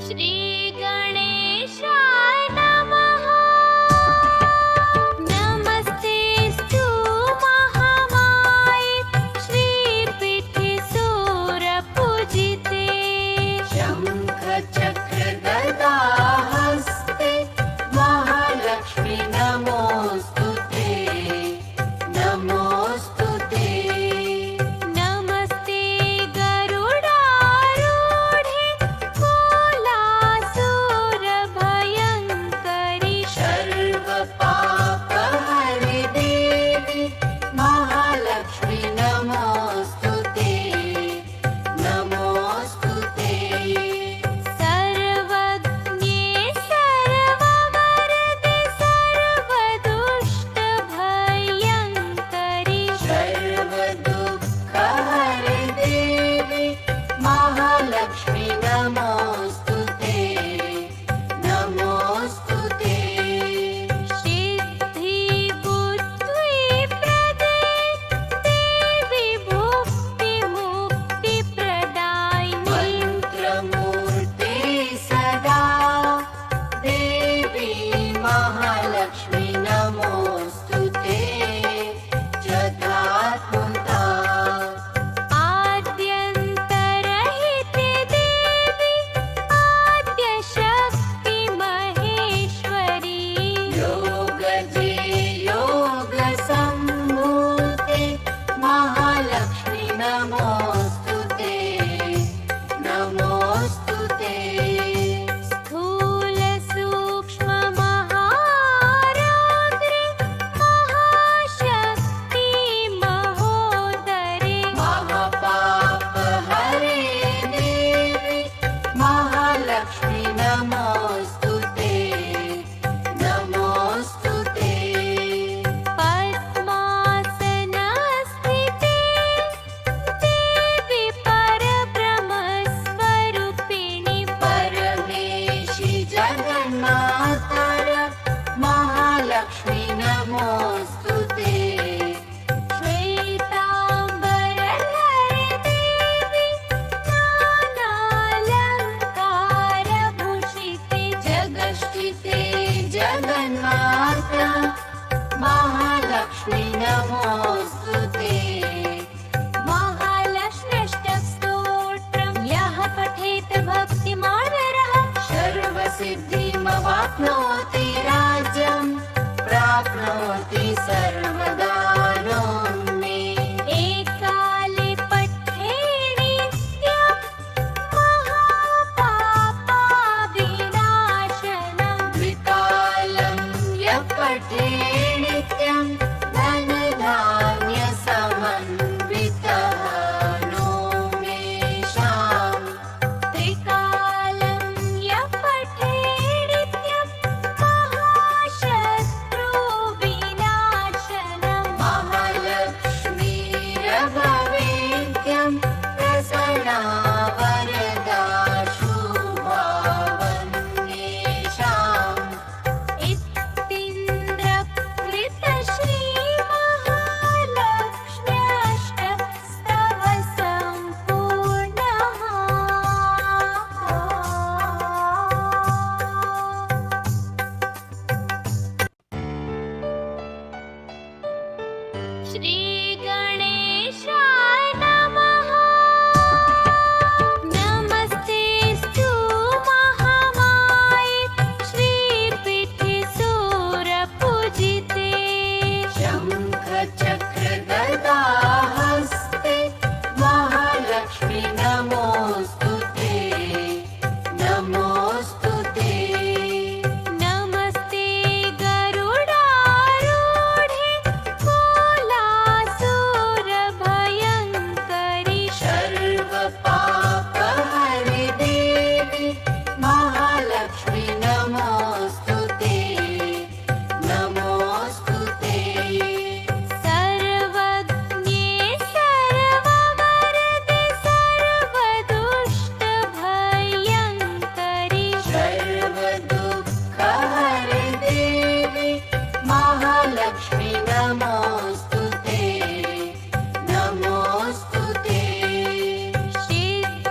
श्री गणेशाय नमः। नमस्तेस्तु महामाये श्रीपीठे सुरपूजिते। शङ्ख चक्र गदा हस्ते महालक्ष्मी नमोस्तुते नमोस्तुते। नमस्ते गरुडारूढे कोलासुरभयङ्करि। सर्वपापहरि देवी महालक्ष्मी नमोस्तुते नमोस्तुते। सर्वज्ञे सर्ववरदे सर्वदुष्टभयङ्करि। सर्वदुःखहरि देवी महालक्ष्मी नमोस्तुते नमोस्तुते। सिद्धिबुद्धिप्रदे देवी भुक्तिमुक्तिप्रदायिनी। मन्त्रमूर्ते सदा देवी महालक्ष्मी नमोस्तुते जगात्मता। आद्यन्तरहिते देवी आद्यशक्ति महेश्वरी। योगजे योगसम्भूते महालक्ष्मी नमोस्तुते नमोस्तुते। स्थूल सूक्ष्म महारौद्रे महाशक्ति महोदरे। महापापहरे देवी महालक्ष्मी नमोस्तुते नमोस्तुते। पद्मासनस्थिते देवी परब्रह्मस्वरूपिणी। परमेशि जगन्मातर महालक्ष्मी नमोस्तुते। श्वेताम्बरधरे देवी नानालङ्कारभूषिते। जगष्टिते जगन्माता महालक्ष्मी नमोस्तुते। महालक्ष्म्यष्टकस्तोत्रं यः पठेत भक्तिमानरः सर्वसिद्धिमवाप्नोति राज्यं प्राप्नोति सर्वदानोन्मे। एकाले पठे नित्यं महापापविनाशनं। द्विकालं यः पठे नित्यं धनधान्यसमन्वितः नो मेषाम्। त्रिकालं यः पठे नित्यं महाशत्रुविनाशनं। महालक्ष्मीरभवेद्यं प्रसन्ना वरदा शुभा वन्येषाम्। इत्तिन्द्रकृतश्रीमहालक्ष्म्यष्टकस्तव सम्पूर्णः। श्री गणेशाय नमः। नमस्तेस्तु महामाये श्रीपीठे सुरपूजिते। शङ्ख चक्र गदा हस्ते महालक्ष्मी नमोस्तुते नमोस्तुते। नमस्ते गरुडारूढे कोलासुरभयङ्करि। सर्वपापहरि देवी महालक्ष्मी नमोस्तुते नमोस्तुते। सर्वज्ञे सर्ववरदे सर्वदुष्टभयङ्करि। सर्वदुःखहरि देवी महालक्ष्मी नमोस्तुते नमोस्तुते। सिद्धिबुद्धिप्रदे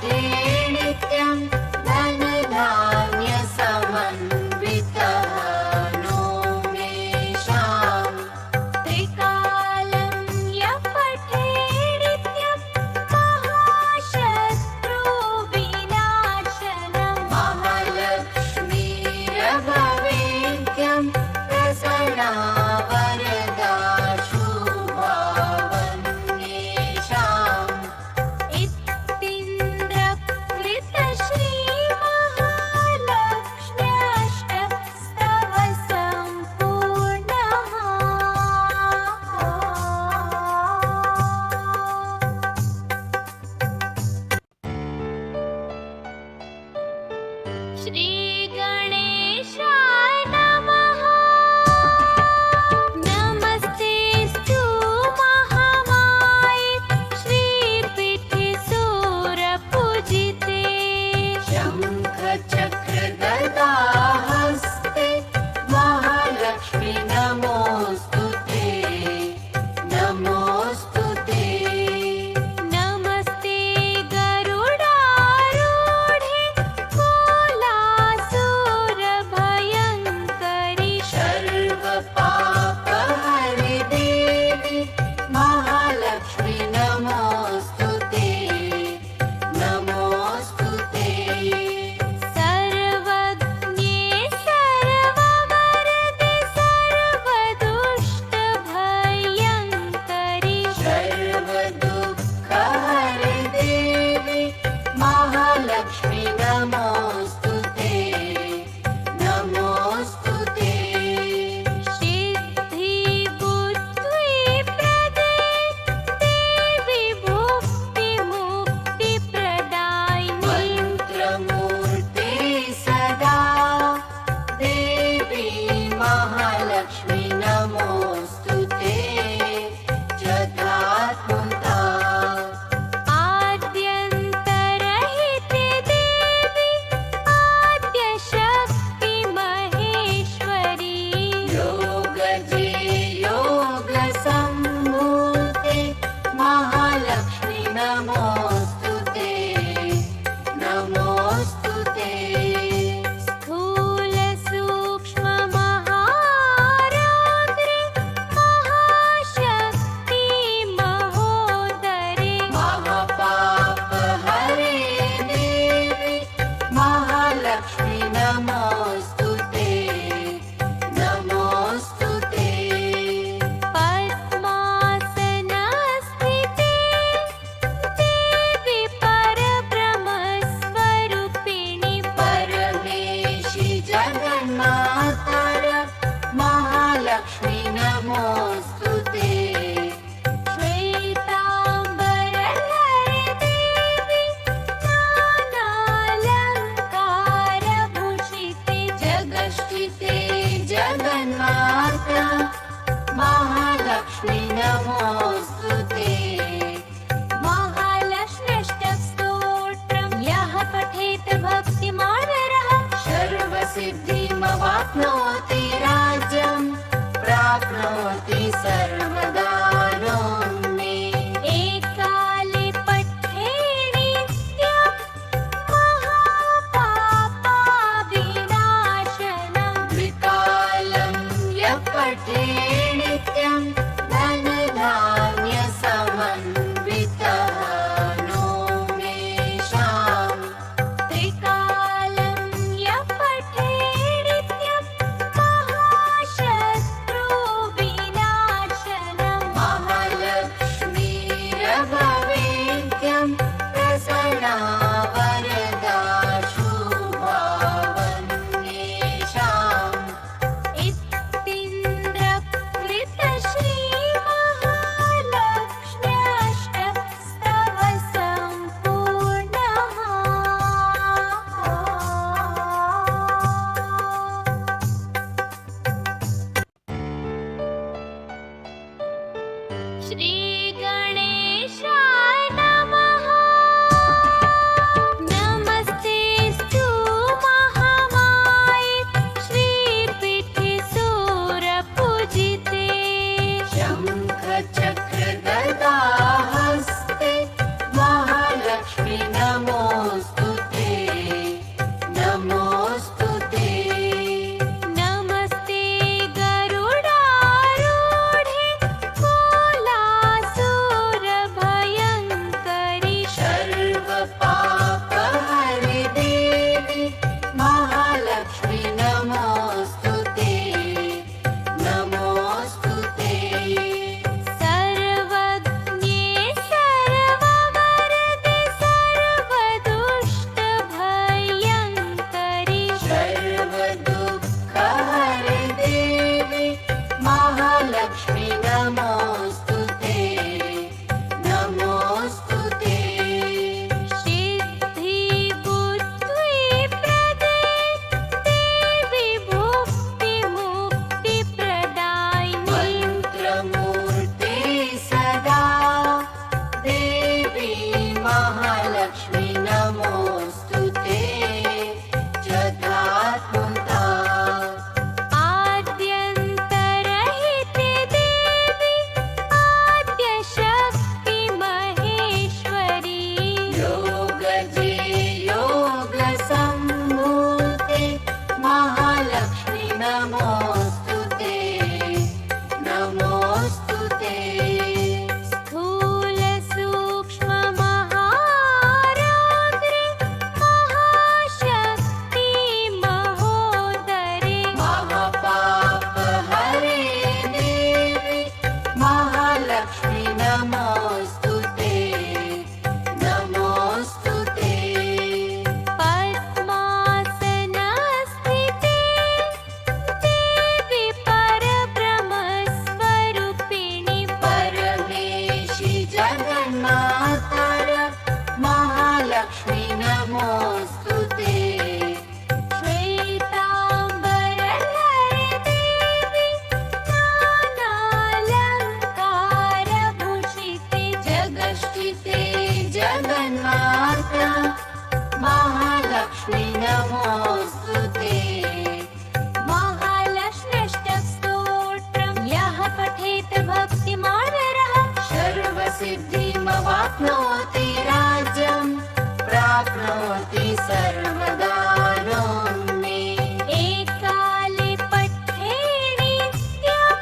पठे नित्यं धनधान्यसमन्वितः नोमेषाम् त्रिकालं यः पठे नित्यं महाशत्रुविनाशनम् महालक्ष्मीरभवेद्यं प्रसन्ना वरदा शुभावन्येषाम् इत्तिन्द्रकृतश्रीमहालक्ष्म्यष्टस्तव सम्पूर्णः श्रीगणेशाय नमः। नमस्तेऽस्तु महामाये श्रीपीठे सुरपूजिते शङ्खचक्रगदाहस्ते महालक्ष्मी नमोऽस्तु ते नमोऽस्तु ते नमस्ते गरुडारूढे कोलासुरभयङ्करि सर्वपापहरि देवी महालक्ष्मी नमोऽस्तु ते नमोऽस्तु ते सर्वज्ञे सर्ववरदे सर्वदुष्टभयङ्करि सर्वदुःखहरि देवी महालक्ष्मी नमोऽस्तु ते नमोऽस्तु ते सिद्धिबुद्धिप्रदे देवी भुक्तिमुक्तिप्रदायिनी मन्त्रमूर्ते सदा देवी महालक्ष्मी नमोऽस्तु ते जगात्मता आद्यन्तरहिते देवी आद्यशक्ति महेश्वरी योगजे योगसम्भूते महालक्ष्मी नमोऽस्तु ते नमोऽस्तु ते स्थूलसूक्ष्ममहारौद्रे महाशक्ति महोदरे महापापहरे देवी महालक्ष्मी नमोऽस्तु ते नमोऽस्तु ते पद्मासनस्थिते देवी परब्रह्मस्वरूपिणि परमेशि जगन्मातर महालक्ष्मी नमोऽस्तु ते श्वेताम्बरधरे देवी नानालङ्कारभूषिते जगष्टिते जगन्माता महालक्ष्मी नमोऽस्तु ते महालक्ष्म्यष्टकस्तोत्रं यः पठेत भक्तिमानरः सर्वसिद्धिमवाप्नोति राज्यं प्राप्नोति सर्वदानोन्मे एकाले पठे नित्यं महापापविनाशनम् द्विकालं यः पठे नित्यं धनधान्यसमन्वितः नोमेषाम् त्रिकालं यः पठे नित्यं महाशत्रुविनाशनम् महालक्ष्मीरभवेद्यं प्रसन्ना वरदा शुभावन्येषाम् इत्तिन्द्रकृतश्रीमहालक्ष्म्यष्टकस्तव सम्पूर्णः श्रीगणेशाय नमः। नमोऽस्तु ते श्वेताम्बरधरे देवी नानालङ्कारभूषिते जगष्टिते जगन्माता महालक्ष्मी नमोऽस्तु ते महालक्ष्म्यष्टकस्तोत्रं यः पठेत भक्तिमान् नरः सर्वसिद्धिमवाप्नोति राज्यं प्राप्नोति सर्वदानं मे एकाले पठे नित्यं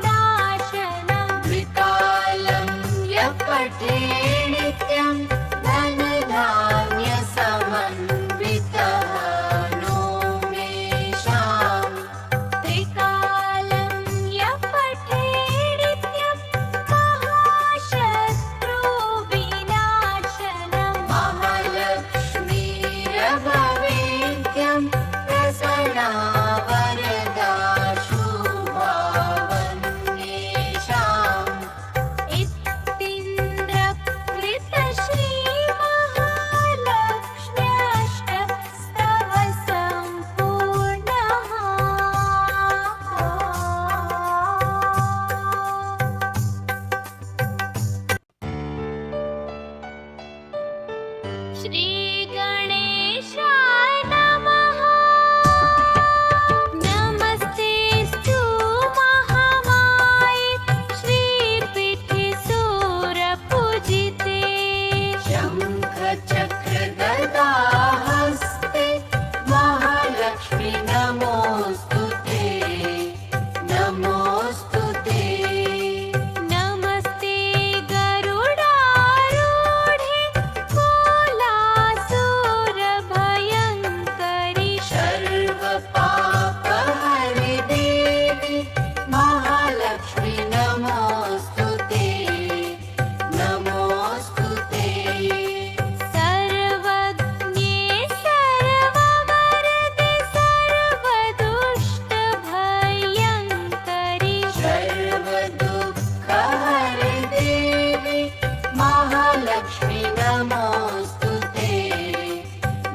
महापापविनाशनं द्विकालं यः पठे नित्यं धनधान्यसमन्वितः नो मे शाम् त्रिकालं यः पठे नित्यं महाशत्रुविनाशनं महालक्ष्मीरभवेद्यं प्रसन्ना वरदा शुभा वन्येषाम् इत्तिन्द्रकृतश्रीमहालक्ष्म्यष्टकस्तव सम्पूर्णः श्रीगणेशाय नमः नमस्तेऽस्तु महामाये श्रीपीठे सुरपूजिते शङ्खचक्रगदाहस्ते महालक्ष्मी नमोऽस्तु ते नमोऽस्तु ते नमस्ते गरुडारूढे कोलासुरभयङ्करि सर्वपापहरि देवी महालक्ष्मी नमोऽस्तु ते नमोऽस्तु ते सर्वज्ञे सर्ववरदे सर्वदुष्टभयङ्करि सर्वदुःखहरि देवी महालक्ष्मी नमोऽस्तु ते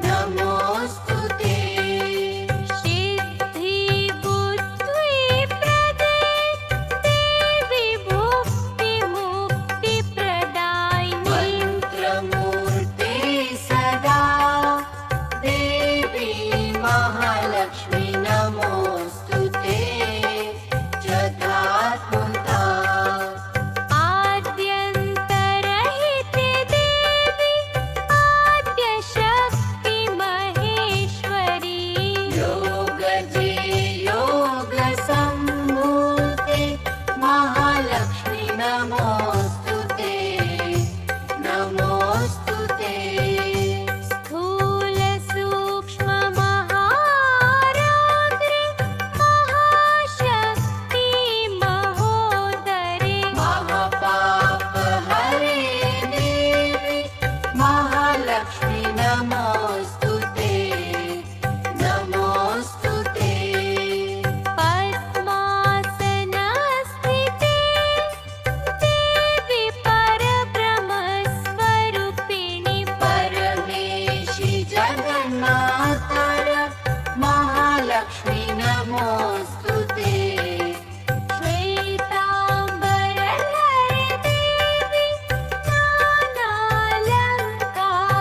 नमोऽस्तु ते सिद्धिबुद्धिप्रदे देवी भुक्तिमुक्तिप्रदायिनी मन्त्रमूर्ते सदा देवी महालक्ष्मी नमोऽस्तु ते जगात्मता आद्यन्तरहिते देवी आद्यशक्ति महेश्वरी योगजे योगसम्भूते महालक्ष्मी नमोऽस्तु ते नमोऽस्तु ते स्थूलसूक्ष्ममहारात्रे महाशक्ति महोदरे महापापहरे देवी महालक्ष्मी नमोऽस्तु ते नमोऽस्तु ते पद्मासनस्थिते देवी परब्रह्मस्वरूपिणि परमेशि जगन्मातर महालक्ष्मी नमोऽस्तु ते श्वेताम्बरधरे देवी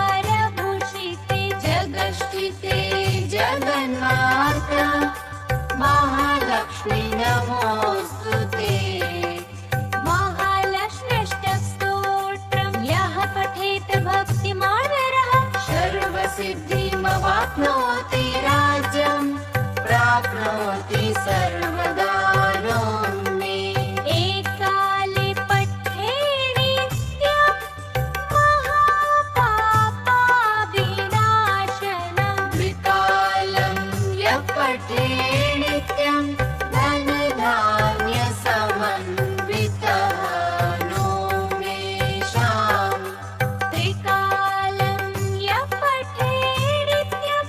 नानालङ्कारभूषिते जगष्टिते जगन्माता महालक्ष्मी नमोऽस्तु ते महालक्ष्म्यष्टकस्तोत्रं यः पठेत भक्तिमान् नरः सर्वसिद्धिमवाप्नोति राज्यं प्राप्नोति सर्वदानं मे एकाले पठे नित्यं महापापविनाशनं द्विकालं यः पठे नित्यं धनधान्यसमन्वितः नो मे शाम् त्रिकालं यः पठे नित्यं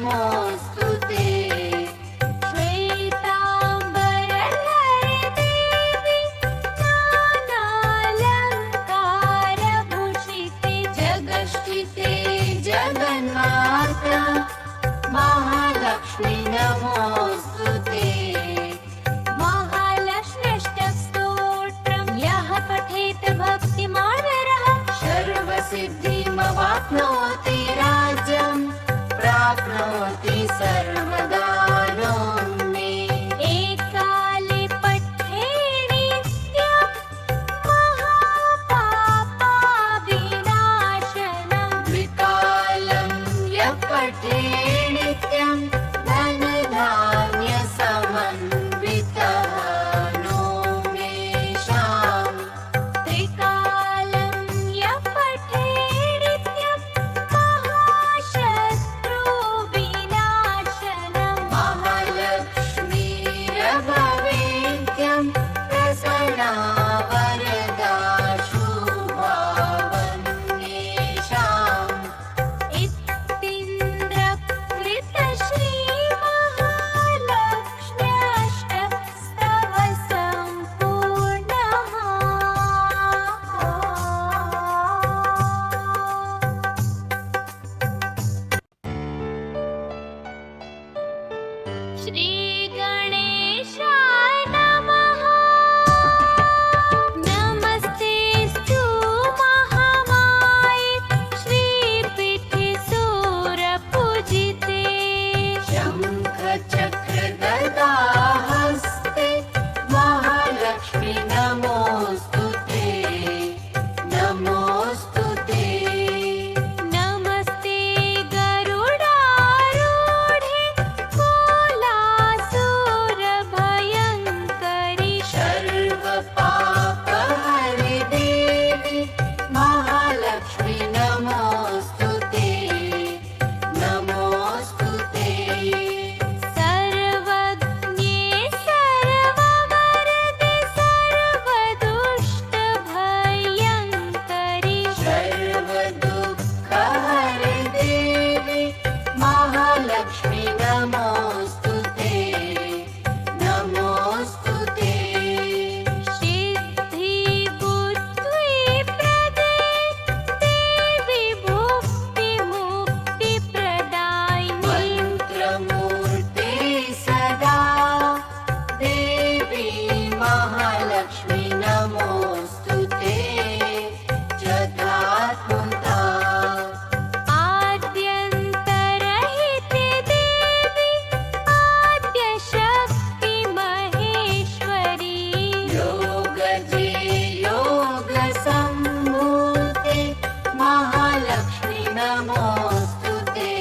नमोऽस्तु ते श्वेताम्बरधरे देवी नानालङ्कारभूषिते जगष्टिते जगन्माता महालक्ष्मी नमोऽस्तु ते महालक्ष्म्यष्टकस्तोत्रं यः पठेत भक्तिमान् नरः सर्वसिद्धिमवाप्नोति राज्यं प्राप्नोति सर्वदानं मे एकाले पठे नित्यं महापापविनाशनं द्विकालं यः पठे नित्यं धनधान्यसमन्वितः नो मे शाम् त्रिकालं यः पठे नित्यं महाशत्रुविनाशनं महालक्ष्मीरभवेद्यं प्रसन्ना वरदा शुभा वन्येषाम् इत्तिन्द्रकृतश्रीमहालक्ष्म्यष्टकस्तव सम्पूर्णः श्रीगणेशाय नमः नमस्तेऽस्तु महामाये श्रीपीठे सुरपूजिते शङ्खचक्रगदाहस्ते महालक्ष्मी नमोऽस्तु ते नमोऽस्तु ते नमस्ते गरुडारूढे कोलासुरभयङ्करि सर्वपापहरे देवी महालक्ष्मी नमोऽस्तु ते नमोऽस्तु ते सर्वज्ञे सर्ववरदे सर्वदुष्टभयङ्करि सर्वदुःखहरे देवी महालक्ष्मी नमोऽस्तु ते नमोऽस्तु ते सिद्धिबुद्धिप्रदे देवी भुक्तिमुक्तिप्रदायिनी मन्त्रमूर्ते सदा देवी महालक्ष्मी नमोऽस्तु ते जगात्मता आद्यन्तरहिते देवी आद्यशक्तिमहेश्वरी योगजे योगसम्भूते महालक्ष्मी नमोऽस्तु ते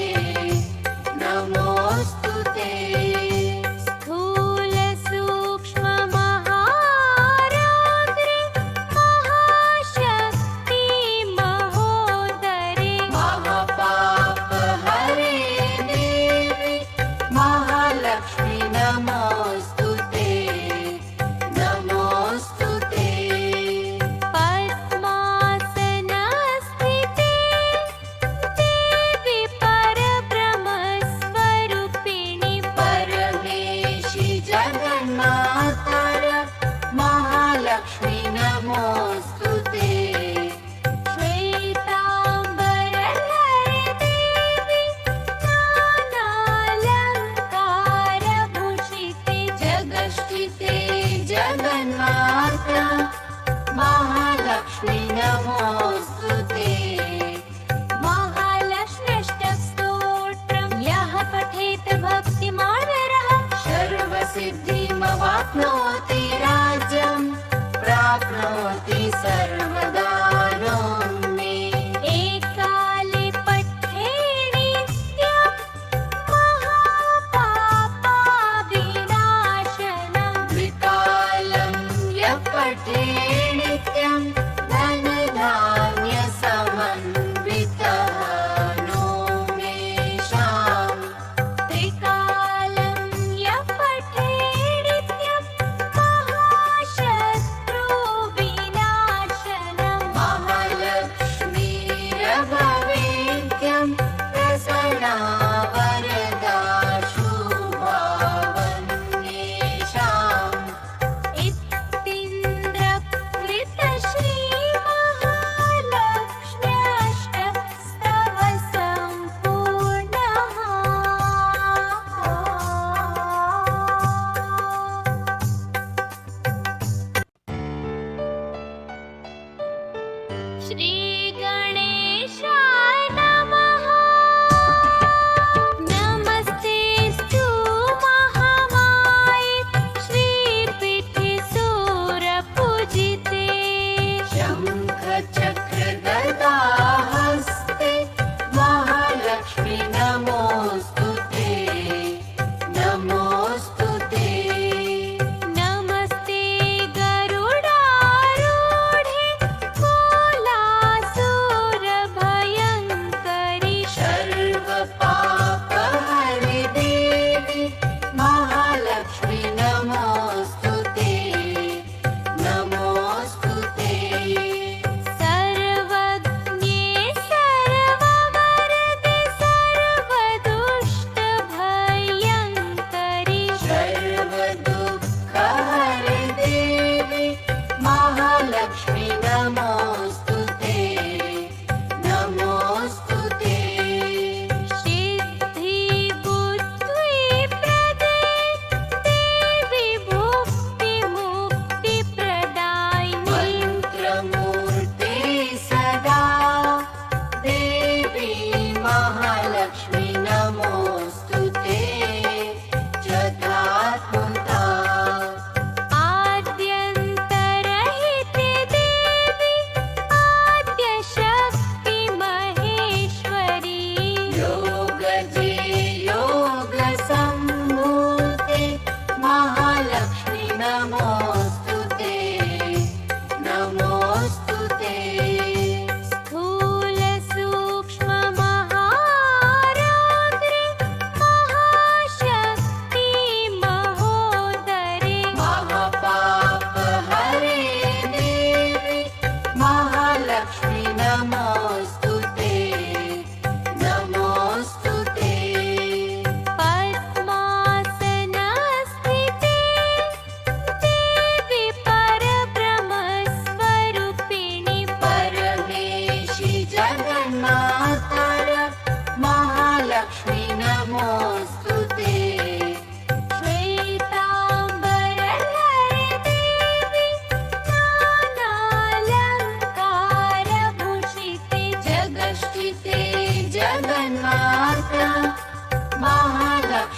नमोऽस्तु ते स्थूलसूक्ष्ममहारौद्रे महाशक्ति महोदरे महापापहरे देवी महालक्ष्मी नमोऽस्तु ते नमोऽस्तु ते पद्मासनस्थिते देवी परब्रह्मस्वरूपिणि परमेशि जगन्मातर महालक्ष्मी नमोऽस्तु ते श्वेताम्बरधरे देवी नानालङ्कारभूषिते जगष्टिते जगन्माता महालक्ष्मी नमोऽस्तु ते महालक्ष्म्यष्टकस्तोत्रं यः पठेत भक्तिमान् नरः सर्वसिद्धिमवाप्नोति राज्यं प्राप्नोति सर्वदानं मे एकाले पठे नित्यं महापापविनाशनं द्विकालं यः पठे नित्यं धनधान्यसमन्वितः नो मे शाम् त्रिकालं यः पठे नित्यं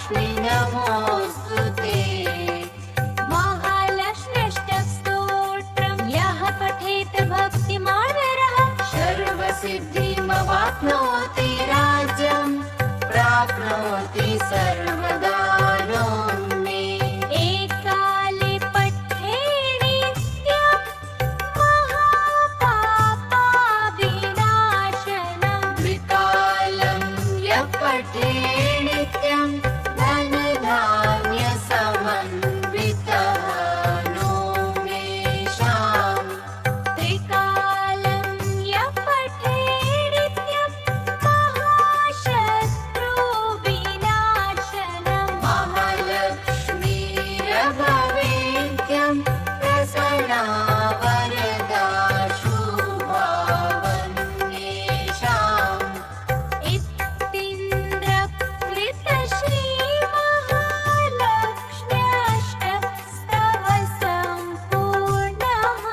महालक्ष्मी नमोऽस्तु ते। महालक्ष्म्यष्टकस्तोत्रम् यः पठेत भक्तिमान् नरः सर्वसिद्धिमवाप्नोति राज्यं प्राप्नोति सर्वदानं मे। एकाले पठे नित्यं महापापविनाशनम् द्विकालं यः पठे नित्यं धनधान्यसमन्वितः नो मे शाम्। त्रिकालं यः पठे नित्यं महाशत्रुविनाशनम् महालक्ष्मीरभवेद्यं प्रसन्ना वरदा शुभावन्येषाम्। इत्तिन्द्रकृतश्रीमहालक्ष्म्यष्टकस्तव सम्पूर्णः।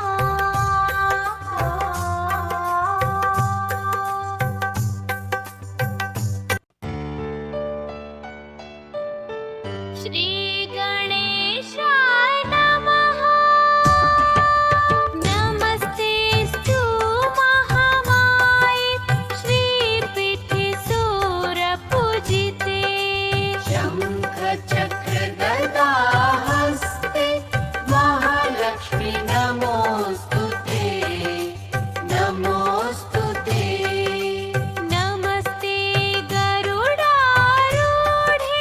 श्रीगणेशाय नमः। नमस्तेऽस्तु महामाये श्रीपीठे सुरपूजिते। शङ्खचक्रगदाहस्ते महालक्ष्मी नमोऽस्तु ते। नमोऽस्तु ते। नमस्ते गरुडारूढे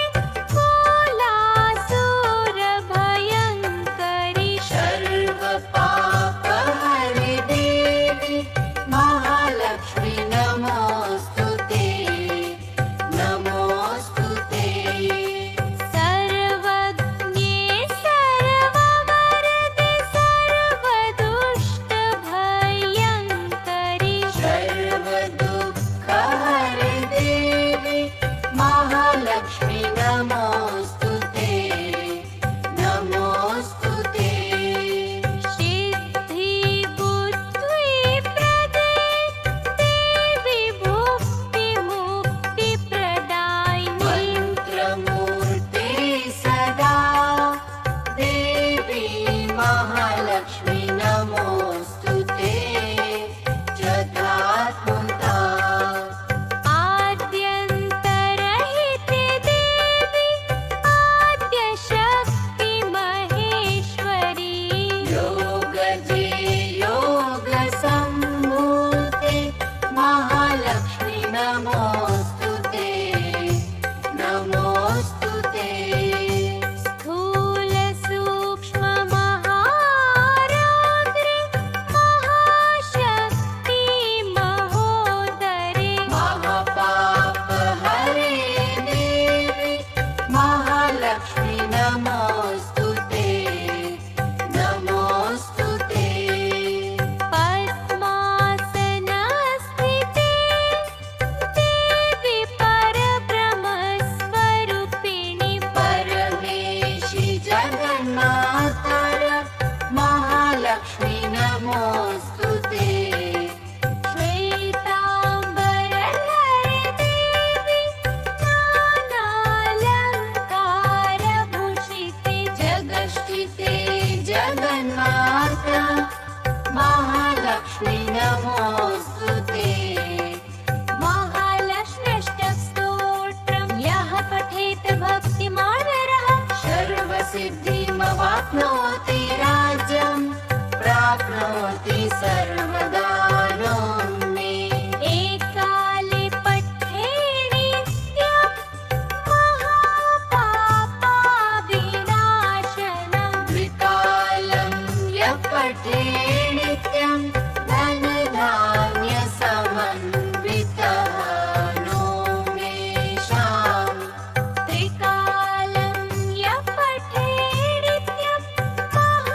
कोलासुरभयङ्करि। सर्वपापहरि देवी महालक्ष्मी नमोऽस्तु ते। नमोऽस्तु ते। सर्वज्ञे सर्ववरदे सर्वदुष्टभयङ्करि। सर्वदुःखहरि देवी महालक्ष्मी नमोऽस्तु ते। नमोऽस्तु ते। सिद्धिबुद्धिप्रदे देवी भुक्तिमुक्तिप्रदायिनी। मन्त्रमूर्ते सदा देवी महालक्ष्मी नमोऽस्तु ते। जगात्मता आद्यन्तरहिते देवी आद्यशक्ति महेश्वरी। योगजे योगसम्भूते महालक्ष्मी नमोऽस्तु ते। नमोऽस्तु ते। स्थूलसूक्ष्ममहारौद्रे महाशक्ति महोदरे। महापापहरे देवी महालक्ष्मी नमोऽस्तु ते। नमोऽस्तु ते। पद्मासनस्थिते देवी परब्रह्मस्वरूपिणी। परमेशि जगन्मातर महालक्ष्मी नमोऽस्तु ते। श्वेताम्बरधरे देवी नानालङ्कारभूषिते। जगष्टिते जगन्माता महालक्ष्मी नमोऽस्तु ते। महालक्ष्म्यष्टकस्तोत्रम् यः पठेत भक्तिमान् नरः सर्वसिद्धिमवाप्नोति राज्यं प्राप्नोति सर्वदानं मे। एकाले पठे नित्यं महापापविनाशनम् द्विकालं यः पठे नित्यं धनधान्यसमन्वितः नो मे शाम्। त्रिकालं यः पठे नित्यं महाशत्रुविनाशनम्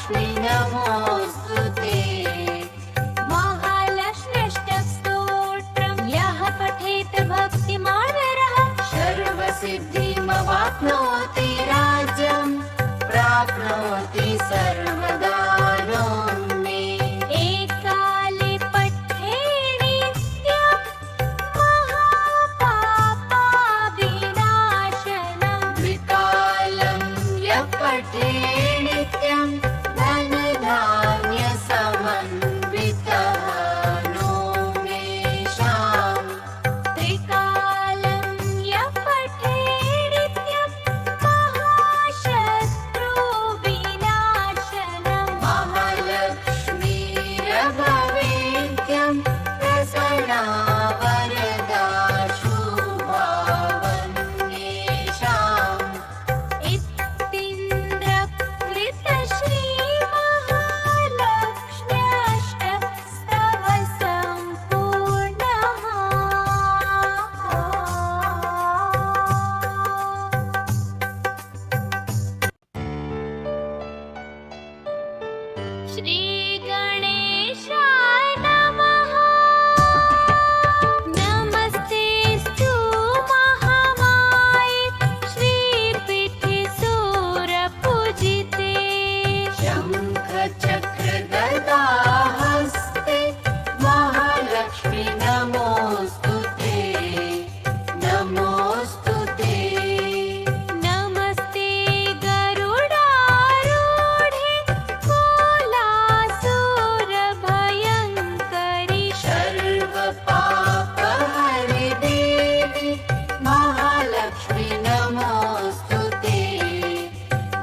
महालक्ष्मी नमोऽस्तुते महालक्ष्म्यष्टकस्तोत्रम् यः पठेत भक्तिमानरः सर्वसिद्धिमवाप्नोति राज्यं प्राप्नोति सर्वदानं मे एकाले पठे नित्यं महापापाविनाशनम् द्विकालं यः पठे नित्यं धनधान्यसमन्वितः नो मे शाम् त्रिकालं यः पठे नित्यं महाशत्रुविनाशनम् महालक्ष्मीरभवेद्यं प्रसन्ना वरदा शुभावन्येषाम् इत्तिन्द्रकृतश्रीमहालक्ष्म्यष्टकस्तव सम्पूर्णः श्रीगणेशाय नमः नमस्तेऽस्तु महामाये श्रीपीठे सुरपूजिते शङ्खचक्रगदाहस्ते महालक्ष्मी नमोऽस्तुते नमोऽस्तुते नमस्ते गरुडारूढे कोलासुरभयङ्करि सर्वपापहरे देवी महालक्ष्मी नमोऽस्तुते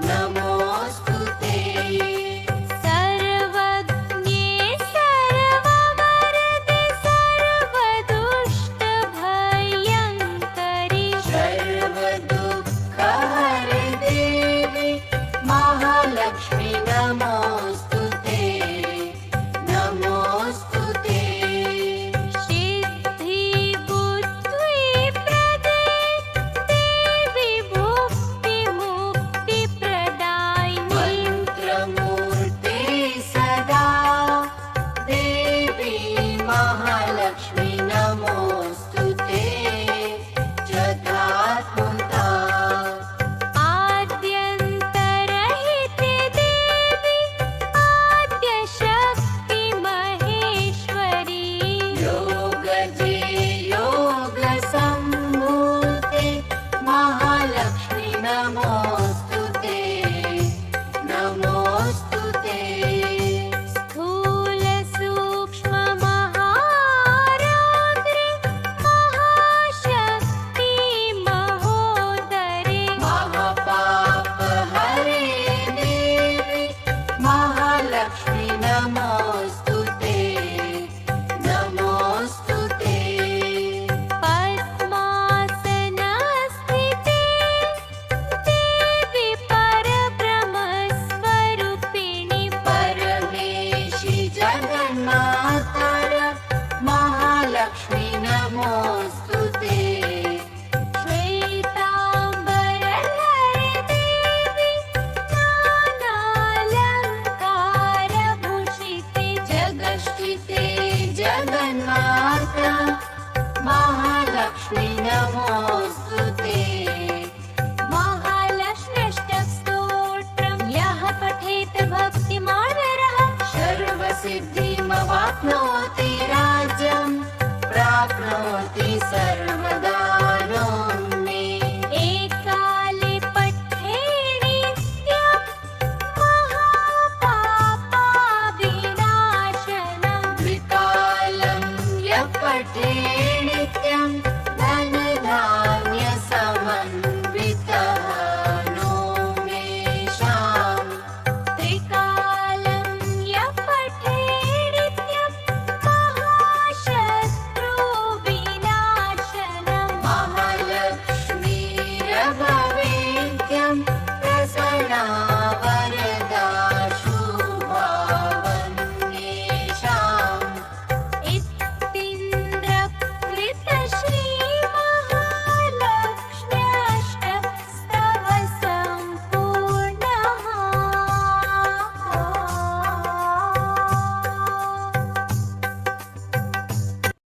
नमोऽस्तुते सर्वज्ञे सर्ववरदे सर्वदुष्टभयङ्करि सर्वदुःखहरे देवी महालक्ष्मी नमोऽस्तुते नमोऽस्तुते सिद्धिबुद्धिप्रदे देवी भुक्तिमुक्तिप्रदायिनी मन्त्रमूर्ते सदा देवी महालक्ष्मी